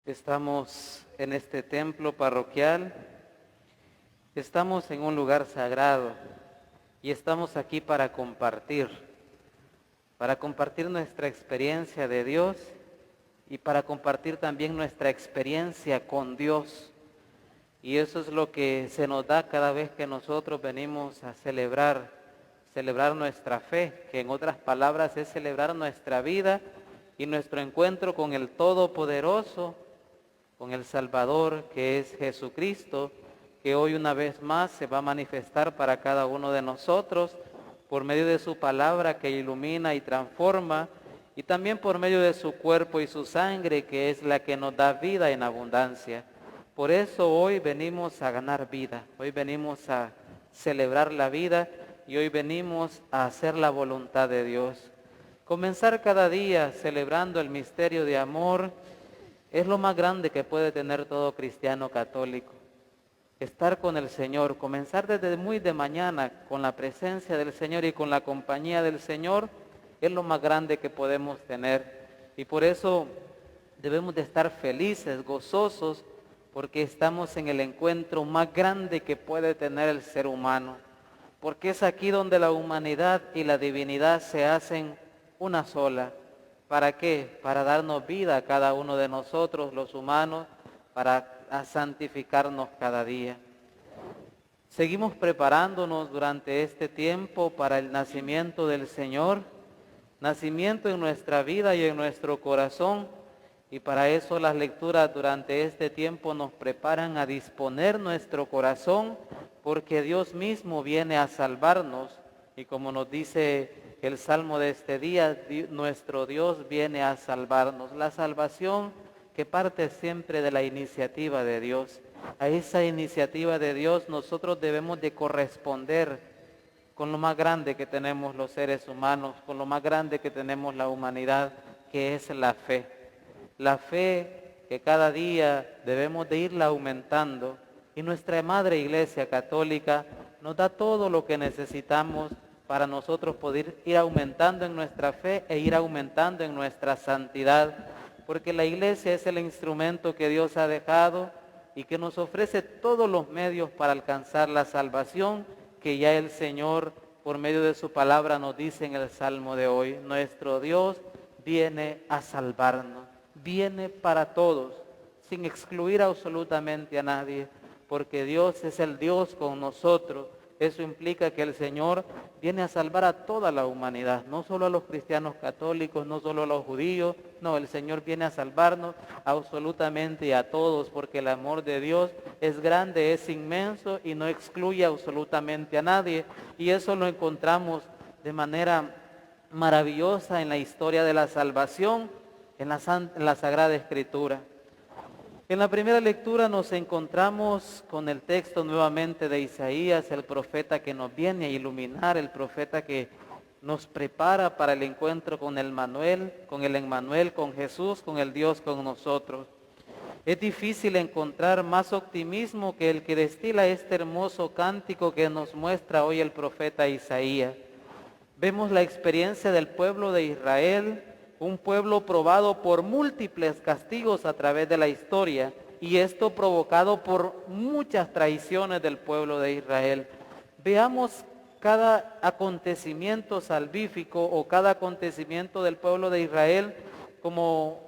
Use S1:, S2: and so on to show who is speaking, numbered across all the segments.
S1: Estamos en este templo parroquial, estamos en un lugar sagrado y estamos aquí para compartir nuestra experiencia de Dios y para compartir también nuestra experiencia con Dios. Y eso es lo que se nos da cada vez que nosotros venimos a celebrar nuestra fe, que en otras palabras es celebrar nuestra vida y nuestro encuentro con el Todopoderoso, con el Salvador que es Jesucristo, que hoy una vez más se va a manifestar para cada uno de nosotros por medio de su palabra que ilumina y transforma, y también por medio de su cuerpo y su sangre, que es la que nos da vida en abundancia. Por eso hoy venimos a ganar vida, hoy venimos a celebrar la vida y hoy venimos a hacer la voluntad de Dios. Comenzar cada día celebrando el misterio de amor es lo más grande que puede tener todo cristiano católico. Estar con el Señor, comenzar desde muy de mañana con la presencia del Señor y con la compañía del Señor, es lo más grande que podemos tener. Y por eso debemos de estar felices, gozosos, porque estamos en el encuentro más grande que puede tener el ser humano. Porque es aquí donde la humanidad y la divinidad se hacen una sola. ¿Para qué? Para darnos vida a cada uno de nosotros, los humanos, para santificarnos cada día. Seguimos preparándonos durante este tiempo para el nacimiento del Señor, nacimiento en nuestra vida y en nuestro corazón, y para eso las lecturas durante este tiempo nos preparan a disponer nuestro corazón, porque Dios mismo viene a salvarnos, y como nos dice el Salmo de este día, nuestro Dios viene a salvarnos. La salvación que parte siempre de la iniciativa de Dios. A esa iniciativa de Dios nosotros debemos de corresponder con lo más grande que tenemos los seres humanos, con lo más grande que tenemos la humanidad, que es la fe. La fe que cada día debemos de irla aumentando, y nuestra Madre Iglesia Católica nos da todo lo que necesitamos para nosotros poder ir aumentando en nuestra fe e ir aumentando en nuestra santidad, porque la Iglesia es el instrumento que Dios ha dejado y que nos ofrece todos los medios para alcanzar la salvación que ya el Señor, por medio de su palabra, nos dice en el Salmo de hoy. Nuestro Dios viene a salvarnos, viene para todos, sin excluir absolutamente a nadie, porque Dios es el Dios con nosotros. Eso implica que el Señor viene a salvar a toda la humanidad, no solo a los cristianos católicos, no solo a los judíos, no, el Señor viene a salvarnos absolutamente a todos, porque el amor de Dios es grande, es inmenso y no excluye absolutamente a nadie. Y eso lo encontramos de manera maravillosa en la historia de la salvación, en la Sagrada Escritura. En la primera lectura nos encontramos con el texto nuevamente de Isaías, el profeta que nos viene a iluminar, el profeta que nos prepara para el encuentro con el Emmanuel, con Jesús, con el Dios con nosotros. Es difícil encontrar más optimismo que el que destila este hermoso cántico que nos muestra hoy el profeta Isaías. Vemos la experiencia del pueblo de Israel, un pueblo probado por múltiples castigos a través de la historia, y esto provocado por muchas traiciones del pueblo de Israel. Veamos cada acontecimiento salvífico o cada acontecimiento del pueblo de Israel como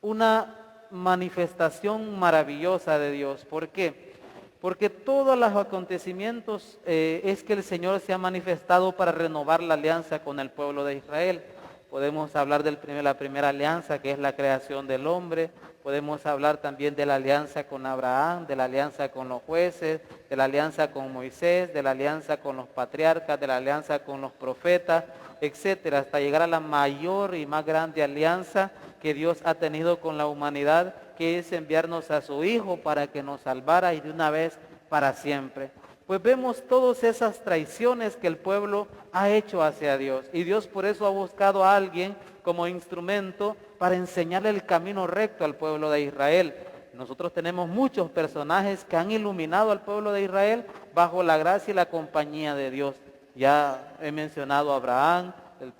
S1: una manifestación maravillosa de Dios. ¿Por qué? Porque todos los acontecimientos es que el Señor se ha manifestado para renovar la alianza con el pueblo de Israel. Podemos hablar de la primera alianza, que es la creación del hombre. Podemos hablar también de la alianza con Abraham, de la alianza con los jueces, de la alianza con Moisés, de la alianza con los patriarcas, de la alianza con los profetas, etcétera, hasta llegar a la mayor y más grande alianza que Dios ha tenido con la humanidad, que es enviarnos a su Hijo para que nos salvara y de una vez para siempre. Pues vemos todas esas traiciones que el pueblo ha hecho hacia Dios. Y Dios por eso ha buscado a alguien como instrumento para enseñarle el camino recto al pueblo de Israel. Nosotros tenemos muchos personajes que han iluminado al pueblo de Israel bajo la gracia y la compañía de Dios. Ya he mencionado a Abraham,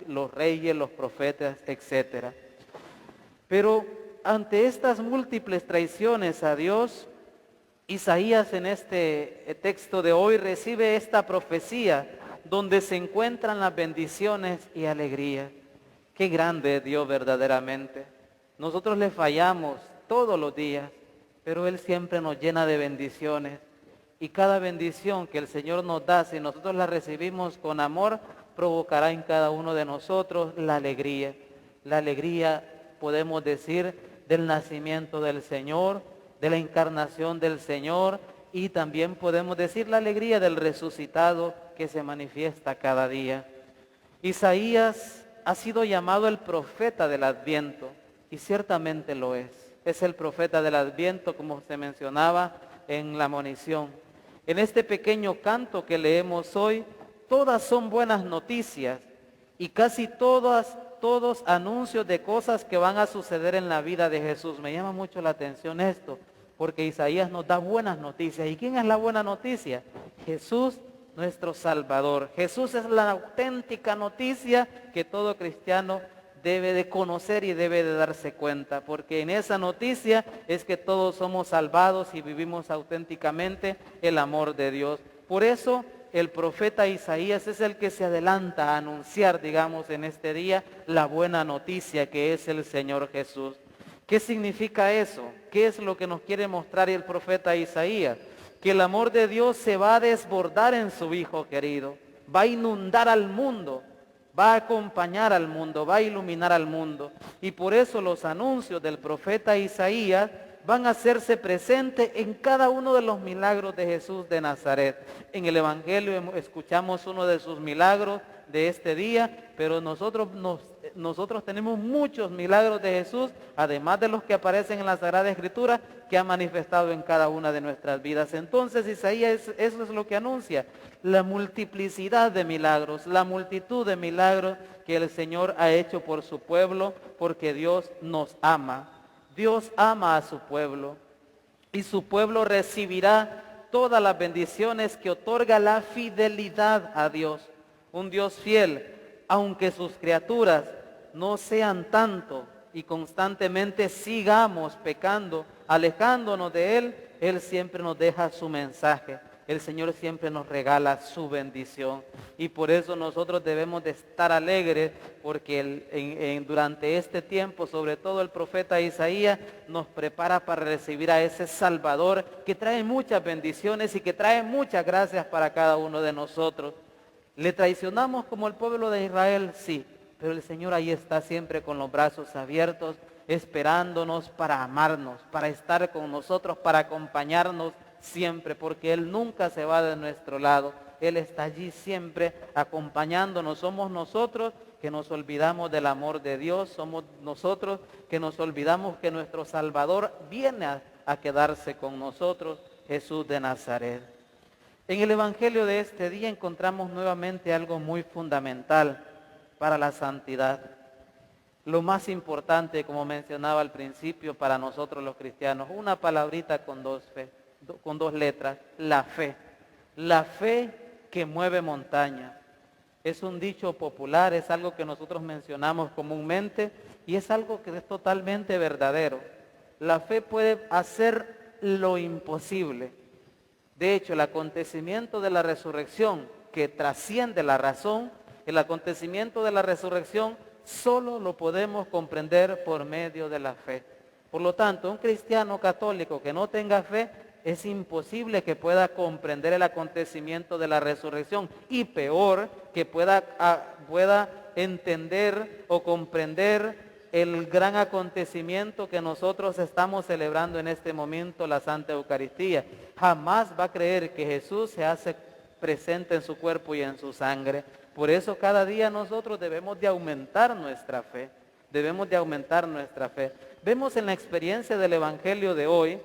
S1: los reyes, los profetas, etc. Pero ante estas múltiples traiciones a Dios, Isaías en este texto de hoy recibe esta profecía donde se encuentran las bendiciones y alegría. Qué grande es Dios verdaderamente. Nosotros le fallamos todos los días, pero Él siempre nos llena de bendiciones. Y cada bendición que el Señor nos da, si nosotros la recibimos con amor, provocará en cada uno de nosotros la alegría. La alegría, podemos decir, del nacimiento del Señor, de la encarnación del Señor, y también podemos decir la alegría del resucitado que se manifiesta cada día. Isaías ha sido llamado el profeta del Adviento, y ciertamente lo es. Es el profeta del Adviento, como se mencionaba en la monición. En este pequeño canto que leemos hoy, todas son buenas noticias y casi todos anuncios de cosas que van a suceder en la vida de Jesús. Me llama mucho la atención esto, porque Isaías nos da buenas noticias. ¿Y quién es la buena noticia? Jesús, nuestro Salvador. Jesús es la auténtica noticia que todo cristiano debe de conocer y debe de darse cuenta, porque en esa noticia es que todos somos salvados y vivimos auténticamente el amor de Dios. Por eso el profeta Isaías es el que se adelanta a anunciar, digamos, en este día la buena noticia que es el Señor Jesús. ¿Qué significa eso? ¿Qué es lo que nos quiere mostrar el profeta Isaías? Que el amor de Dios se va a desbordar en su Hijo querido, va a inundar al mundo, va a acompañar al mundo, va a iluminar al mundo. Y por eso los anuncios del profeta Isaías van a hacerse presentes en cada uno de los milagros de Jesús de Nazaret. En el Evangelio escuchamos uno de sus milagros de este día, pero nosotros tenemos muchos milagros de Jesús, además de los que aparecen en la Sagrada Escritura, que ha manifestado en cada una de nuestras vidas. Entonces Isaías eso es lo que anuncia, la multiplicidad de milagros, la multitud de milagros que el Señor ha hecho por su pueblo, porque Dios nos ama. Dios ama a su pueblo y su pueblo recibirá todas las bendiciones que otorga la fidelidad a Dios. Un Dios fiel, aunque sus criaturas no sean tanto y constantemente sigamos pecando, alejándonos de Él, Él siempre nos deja su mensaje. El Señor siempre nos regala su bendición y por eso nosotros debemos de estar alegres porque durante este tiempo, sobre todo el profeta Isaías, nos prepara para recibir a ese Salvador que trae muchas bendiciones y que trae muchas gracias para cada uno de nosotros. ¿Le traicionamos como el pueblo de Israel? Sí, pero el Señor ahí está siempre con los brazos abiertos, esperándonos para amarnos, para estar con nosotros, para acompañarnos siempre, porque Él nunca se va de nuestro lado. Él está allí siempre acompañándonos. Somos nosotros que nos olvidamos del amor de Dios, somos nosotros que nos olvidamos que nuestro Salvador viene a quedarse con nosotros, Jesús de Nazaret. En el Evangelio de este día encontramos nuevamente algo muy fundamental para la santidad. Lo más importante, como mencionaba al principio, para nosotros los cristianos, una palabrita con dos letras, la fe. La fe que mueve montañas. Es un dicho popular, es algo que nosotros mencionamos comúnmente y es algo que es totalmente verdadero. La fe puede hacer lo imposible. De hecho, el acontecimiento de la resurrección que trasciende la razón, el acontecimiento de la resurrección solo lo podemos comprender por medio de la fe. Por lo tanto, un cristiano católico que no tenga fe, es imposible que pueda comprender el acontecimiento de la resurrección y peor, que pueda entender o comprender el gran acontecimiento que nosotros estamos celebrando en este momento, la Santa Eucaristía. Jamás va a creer que Jesús se hace presente en su cuerpo y en su sangre. Por eso cada día nosotros debemos de aumentar nuestra fe. Debemos de aumentar nuestra fe. Vemos en la experiencia del Evangelio de hoy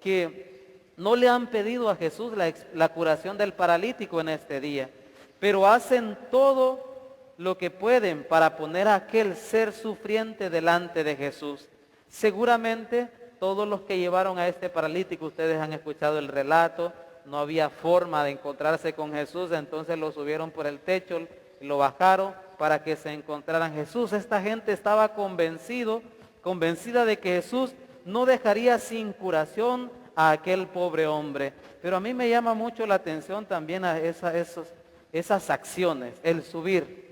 S1: que no le han pedido a Jesús la curación del paralítico en este día, pero hacen todo lo que pueden para poner a aquel ser sufriente delante de Jesús. Seguramente todos los que llevaron a este paralítico, ustedes han escuchado el relato, no había forma de encontrarse con Jesús, entonces lo subieron por el techo y lo bajaron para que se encontraran Jesús. Esta gente estaba convencido convencida de que Jesús no dejaría sin curación a aquel pobre hombre. Pero a mí me llama mucho la atención también a esas acciones, el subir.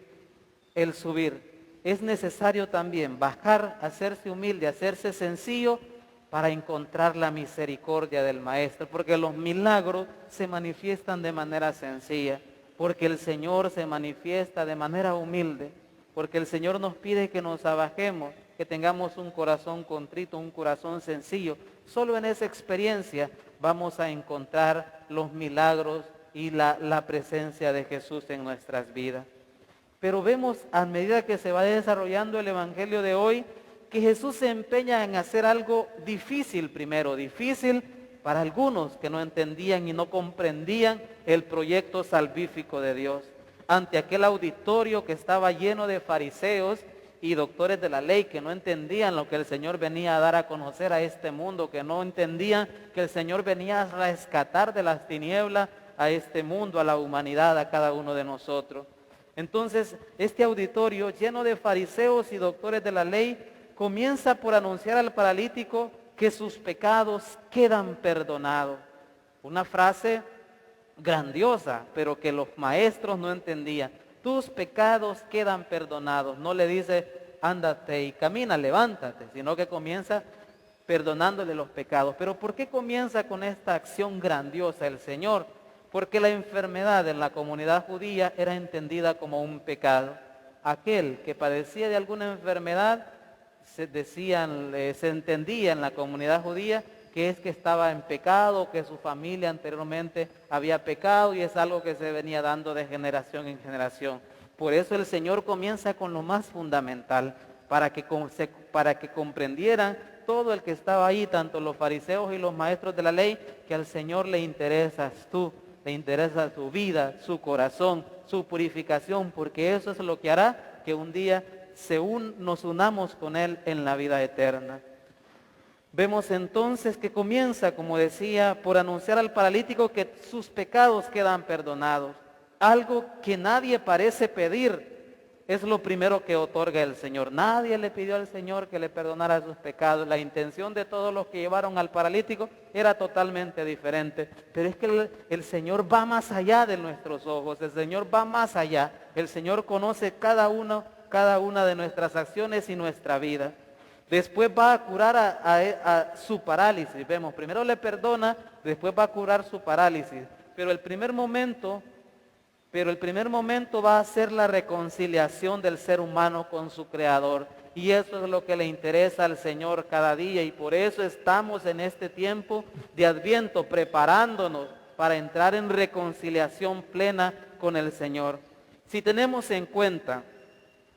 S1: Es necesario también bajar, hacerse humilde, hacerse sencillo para encontrar la misericordia del Maestro, porque los milagros se manifiestan de manera sencilla, porque el Señor se manifiesta de manera humilde, porque el Señor nos pide que nos abajemos, que tengamos un corazón contrito, un corazón sencillo. Solo en esa experiencia vamos a encontrar los milagros y la presencia de Jesús en nuestras vidas. Pero vemos a medida que se va desarrollando el Evangelio de hoy, que Jesús se empeña en hacer algo difícil primero, difícil para algunos que no entendían y no comprendían el proyecto salvífico de Dios. Ante aquel auditorio que estaba lleno de fariseos y doctores de la ley que no entendían lo que el Señor venía a dar a conocer a este mundo, que no entendían que el Señor venía a rescatar de las tinieblas a este mundo, a la humanidad, a cada uno de nosotros. Entonces, este auditorio lleno de fariseos y doctores de la ley comienza por anunciar al paralítico que sus pecados quedan perdonados. Una frase grandiosa, pero que los maestros no entendían. Tus pecados quedan perdonados. No le dice, ándate y camina, levántate, sino que comienza perdonándole los pecados. Pero ¿por qué comienza con esta acción grandiosa el Señor? Porque la enfermedad en la comunidad judía era entendida como un pecado. Aquel que padecía de alguna enfermedad, se entendía en la comunidad judía que es que estaba en pecado, que su familia anteriormente había pecado, y es algo que se venía dando de generación en generación. Por eso el Señor comienza con lo más fundamental, para que comprendieran todo el que estaba ahí, tanto los fariseos y los maestros de la ley, que al Señor le interesas tú, le interesa su vida, su corazón, su purificación, porque eso es lo que hará que un día nos unamos con Él en la vida eterna. Vemos entonces que comienza, como decía, por anunciar al paralítico que sus pecados quedan perdonados. Algo que nadie parece pedir, es lo primero que otorga el Señor. Nadie le pidió al Señor que le perdonara sus pecados. La intención de todos los que llevaron al paralítico era totalmente diferente. Pero es que el Señor va más allá de nuestros ojos. El Señor va más allá. El Señor conoce cada una de nuestras acciones y nuestra vida. Después va a curar a su parálisis. Vemos, primero le perdona, después va a curar su parálisis. Pero el primer momento va a ser la reconciliación del ser humano con su Creador. Y eso es lo que le interesa al Señor cada día. Y por eso estamos en este tiempo de Adviento preparándonos para entrar en reconciliación plena con el Señor. Si tenemos en cuenta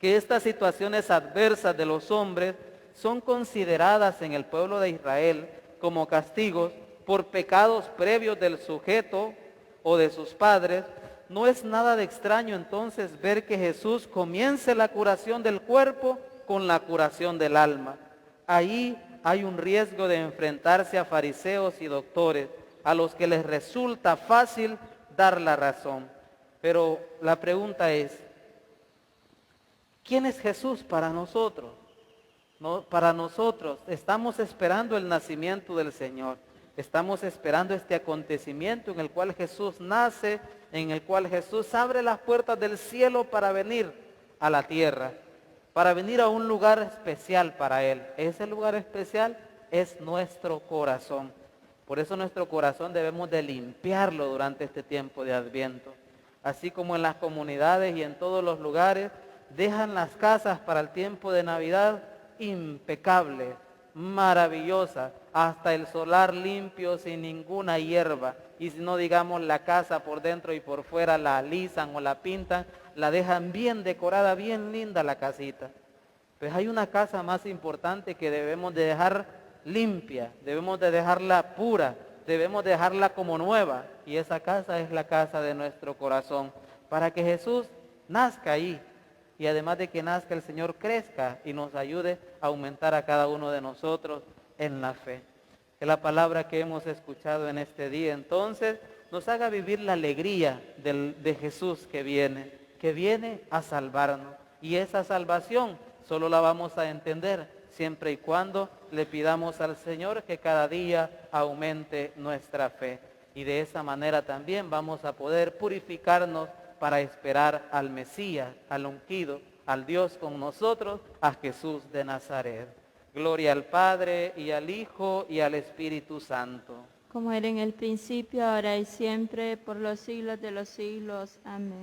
S1: que estas situaciones adversas de los hombres son consideradas en el pueblo de Israel como castigos por pecados previos del sujeto o de sus padres, no es nada de extraño entonces ver que Jesús comience la curación del cuerpo con la curación del alma. Ahí hay un riesgo de enfrentarse a fariseos y doctores, a los que les resulta fácil dar la razón. Pero la pregunta es, ¿quién es Jesús para nosotros? No, para nosotros estamos esperando el nacimiento del Señor. Estamos esperando este acontecimiento en el cual Jesús nace, en el cual Jesús abre las puertas del cielo para venir a la tierra, para venir a un lugar especial para Él. Ese lugar especial es nuestro corazón. Por eso nuestro corazón debemos de limpiarlo durante este tiempo de Adviento. Así como en las comunidades y en todos los lugares, dejan las casas para el tiempo de Navidad impecable, maravillosa, hasta el solar limpio sin ninguna hierba, y si no digamos la casa por dentro y por fuera la alisan o la pintan, la dejan bien decorada, bien linda la casita. Pues hay una casa más importante que debemos de dejar limpia, debemos de dejarla pura, debemos de dejarla como nueva, y esa casa es la casa de nuestro corazón, para que Jesús nazca ahí. Y además de que nazca, el Señor crezca y nos ayude a aumentar a cada uno de nosotros en la fe. Que la palabra que hemos escuchado en este día entonces nos haga vivir la alegría de Jesús que viene a salvarnos. Y esa salvación solo la vamos a entender siempre y cuando le pidamos al Señor que cada día aumente nuestra fe. Y de esa manera también vamos a poder purificarnos para esperar al Mesías, al ungido, al Dios con nosotros, a Jesús de Nazaret. Gloria al Padre, y al Hijo, y al Espíritu Santo.
S2: Como era en el principio, ahora y siempre, por los siglos de los siglos. Amén.